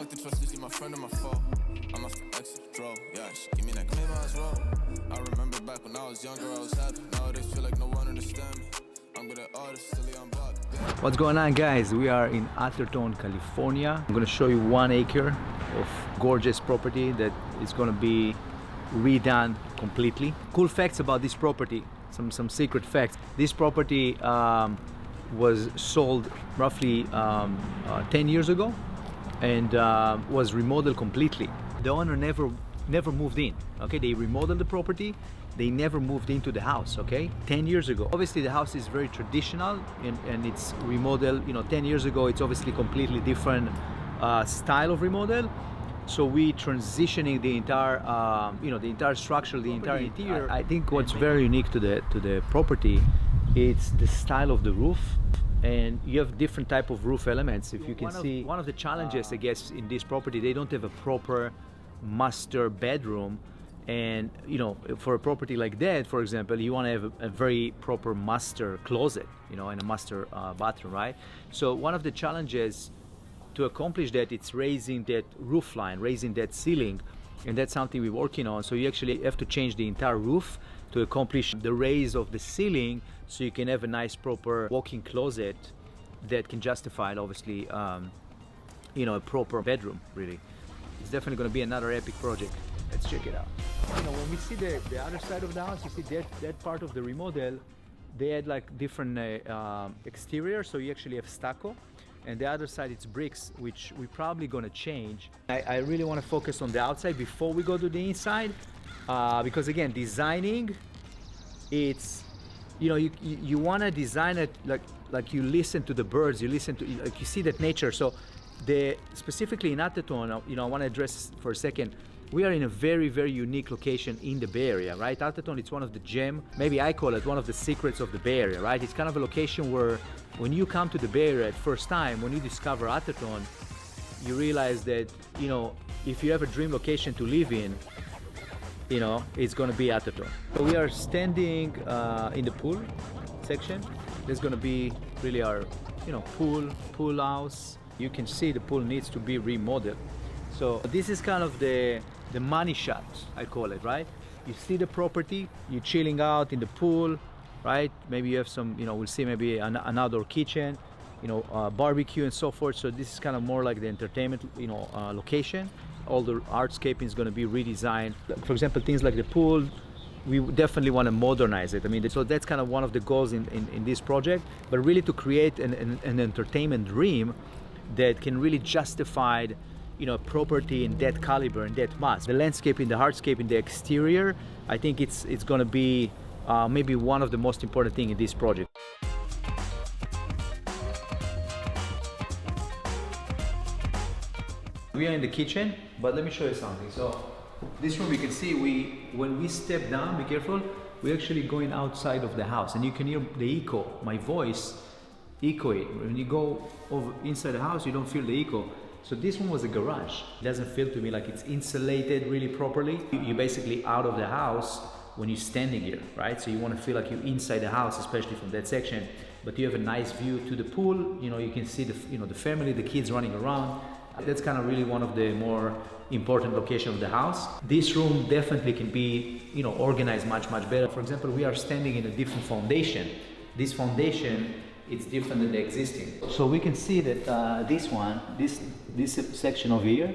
like to trust, is she my friend or my foe? I'm a exit draw, yeah, she give me that claim as well. I remember back when I was younger, I was happy. Nowadays feel like no one understand me. I'm good at artists, silly on block. What's going on, guys? We are in Atherton, California. I'm gonna show you 1 acre of gorgeous property that is gonna be redone completely. Cool facts about this property, some secret facts. This property was sold roughly 10 years ago and was remodeled completely. The owner never moved in. Okay, they remodeled the property. They never moved into the house. Okay, 10 years ago. Obviously, the house is very traditional and it's remodeled. 10 years ago, it's obviously completely different style of remodel. So we transitioning the entire, the entire structure, the entire interior. I think what's very unique to the property, it's the style of the roof, and you have different type of roof elements. If you can see, one of the challenges, I guess, in this property, they don't have a proper master bedroom. And for a property like that, for example, you want to have a very proper master closet, and a master bathroom, right? So one of the challenges to accomplish that, it's raising that roof line, raising that ceiling, and that's something we're working on. So you actually have to change the entire roof to accomplish the raise of the ceiling, so you can have a nice proper walk-in closet that can justify, obviously, a proper bedroom. Really, it's definitely going to be another epic project. Let's check it out. When we see the other side of the house, you see that part of the remodel, they had like different exterior, so you actually have stucco, and the other side it's bricks, which we're probably gonna change. I really want to focus on the outside before we go to the inside, because again, designing, it's you want to design it like you listen to the birds, you listen to, like, you see that nature. So specifically in Atherton, I want to address for a second. We are in a very, very unique location in the Bay Area, right? Atherton, it's one of the gem, maybe I call it one of the secrets of the Bay Area, right? It's kind of a location where when you come to the Bay Area at first time, when you discover Atherton, you realize that, if you have a dream location to live in, it's gonna be Atherton. So we are standing in the pool section. There's gonna be really our, pool house. You can see the pool needs to be remodeled. So this is kind of the money shot, I call it, right? You see the property, you're chilling out in the pool, right? Maybe you have some, we'll see maybe an outdoor kitchen, barbecue and so forth. So this is kind of more like the entertainment, location. All the hardscaping is going to be redesigned. For example, things like the pool, we definitely want to modernize it. So that's kind of one of the goals in this project, but really to create an entertainment dream that can really justify property in that caliber and that mass. The landscaping, the hardscaping, the exterior, I think it's going to be maybe one of the most important things in this project. We are in the kitchen, but let me show you something. So this room, you can see, when we step down, be careful, we're actually going outside of the house, and you can hear the echo, my voice echo it. When you go over inside the house, you don't feel the echo. So this one was a garage. It doesn't feel to me like it's insulated really properly. You're basically out of the house when you're standing here, right? So you want to feel like you're inside the house, especially from that section, but you have a nice view to the pool. You can see the family, the kids running around. That's kind of really one of the more important locations of the house. This room definitely can be, organized much, much better. For example, we are standing in a different foundation. This foundation, it's different than the existing. So we can see that this section over here,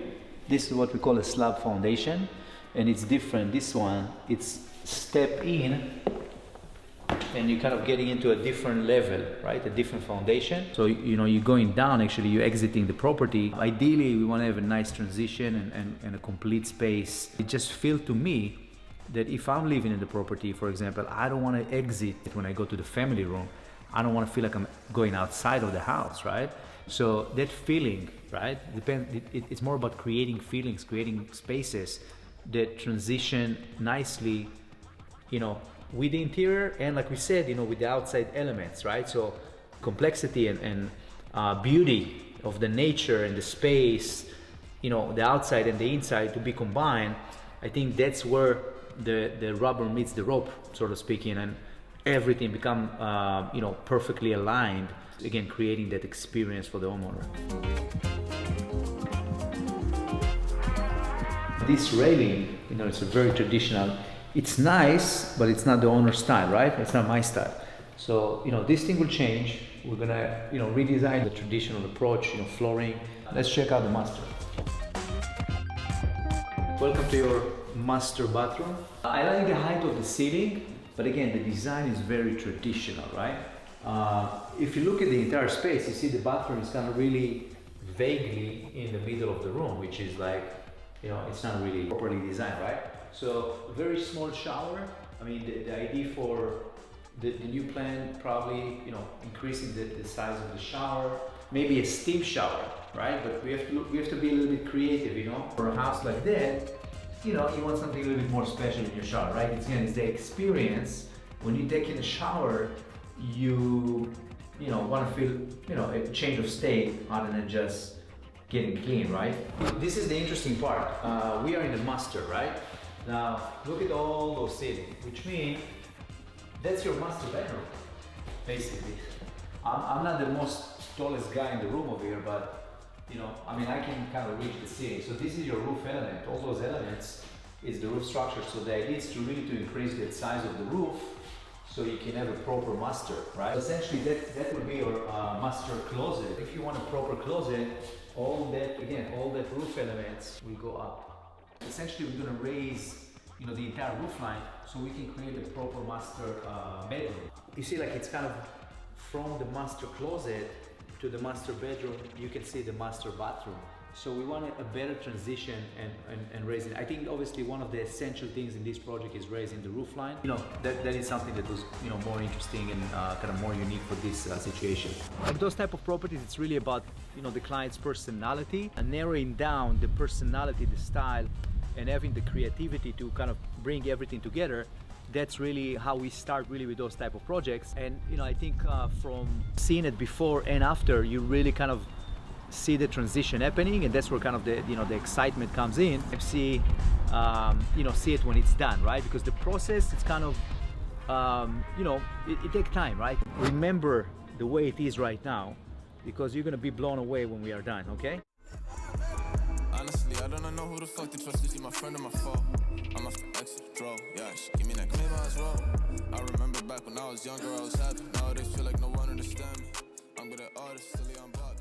this is what we call a slab foundation, and it's different. This one, it's step in, and you're kind of getting into a different level, right? A different foundation. So you're going down. Actually, you're exiting the property. Ideally, we want to have a nice transition and a complete space. It just feels to me that if I'm living in the property, for example, I don't want to exit when I go to the family room. I don't want to feel like I'm going outside of the house, right? So that feeling, right? It's more about creating feelings, creating spaces that transition nicely, with the interior and, like we said, with the outside elements, right? So complexity and beauty of the nature and the space, the outside and the inside to be combined. I think that's where the rubber meets the rope, so to speak, and everything become perfectly aligned, again creating that experience for the homeowner. This railing, it's a very traditional. It's nice, but it's not the owner's style, right? It's not my style. So, this thing will change. We're gonna, redesign the traditional approach, flooring. Let's check out the master. Welcome to your master bathroom. I like the height of the ceiling, but again, the design is very traditional, right? If you look at the entire space, you see the bathroom is kind of really vaguely in the middle of the room, which is like, it's not really properly designed, right? So a very small shower. I mean, the idea for the new plan probably, increasing the size of the shower, maybe a steam shower, right? But we have to be a little bit creative, For a house like that, you want something a little bit more special in your shower, right? It's the experience. When you take in a shower, you want to feel, a change of state other than just getting clean, right? This is the interesting part. We are in the master, right? Now, look at all those ceilings, which means that's your master bedroom, basically. I'm not the most tallest guy in the room over here, but I can kind of reach the ceiling. So this is your roof element. All those elements is the roof structure. So the idea is to really increase the size of the roof so you can have a proper master, right? Essentially, that would be your master closet. If you want a proper closet, all that roof elements will go up. Essentially, we're gonna raise, the entire roof line so we can create a proper master bedroom. You see, like it's kind of from the master closet to the master bedroom, you can see the master bathroom. So we want a better transition and raising. I think obviously one of the essential things in this project is raising the roof line. That is something that was more interesting and kind of more unique for this situation. Like those type of properties, it's really about the client's personality and narrowing down the personality, the style, and having the creativity to kind of bring everything together. That's really how we start really with those type of projects. And I think from seeing it before and after, you really kind of see the transition happening, and that's where kind of the excitement comes in. See it when it's done, right? Because the process, it's kind of it takes time, right? Remember the way it is right now, because you're gonna be blown away when we are done. Okay. Honestly, I don't know who the fuck to trust. Is she my friend or my foe? I'm off the exit, draw. Yeah, she give me that claim as well. I remember back when I was younger, I was happy. Nowadays feel like no one understand me. I'm good at artists, still on block.